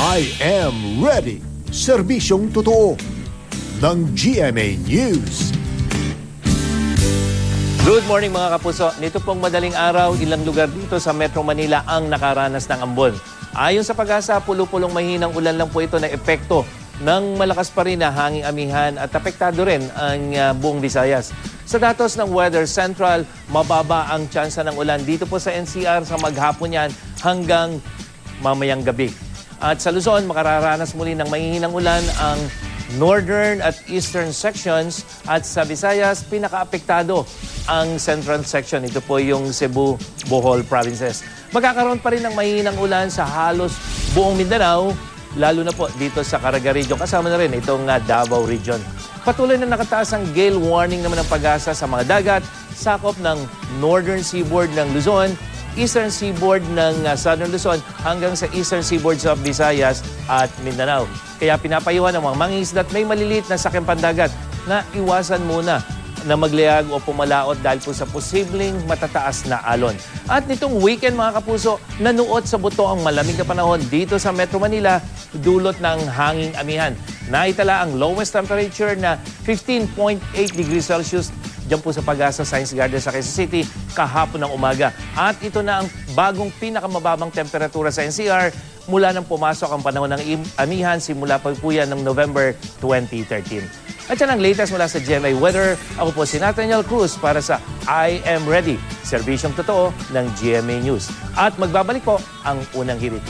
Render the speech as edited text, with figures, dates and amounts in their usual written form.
I am ready. Serbisyong totoo ng GMA News. Good morning mga kapuso. Nito pong madaling araw, ilang lugar dito sa Metro Manila ang nakaranas ng ambon. Ayon sa Pag-asa, pulo-pulong mahinang ulan lang po ito na epekto ng malakas pa rin na hanging amihan at apektado rin ang buong Visayas. Sa datos ng Weather Central, mababa ang tsansa ng ulan dito po sa NCR sa maghapon yan hanggang mamayang gabi. At sa Luzon, makararanas muli ng mahihinang ulan ang northern at eastern sections at sa Visayas, pinakaapektado ang central section. Ito po yung Cebu, Bohol provinces. Magkakaroon pa rin ng mahihinang ulan sa halos buong Mindanao, lalo na po dito sa Caraga region. Kasama na rin itong Davao region. Patuloy na nakataas ang gale warning naman ng Pag-asa sa mga dagat, sakop ng northern seaboard ng Luzon, eastern seaboard ng southern Luzon hanggang sa eastern seaboard of Visayas at Mindanao. Kaya pinapayuhan ng mga mangingisda at may maliliit na sakyang pandagat na iwasan muna na maglayag o pumalaot dahil po sa posibleng matataas na alon. At nitong weekend mga kapuso, nanuot sa buto ang malamig na panahon dito sa Metro Manila, dulot ng hanging amihan. Naitala ang lowest temperature na 15.8 degrees Celsius diyan po sa Pag-asa Science Garden sa Quezon City kahapon ng umaga. At ito na ang bagong pinakamababang temperatura sa NCR mula nang pumasok ang panahon ng amihan simula pa po yan ng November 2013. At yan ang latest mula sa GMA Weather. Ako po si Nathaniel Cruz para sa I Am Ready, serbisyong totoo ng GMA News. At magbabalik po ang unang hirit.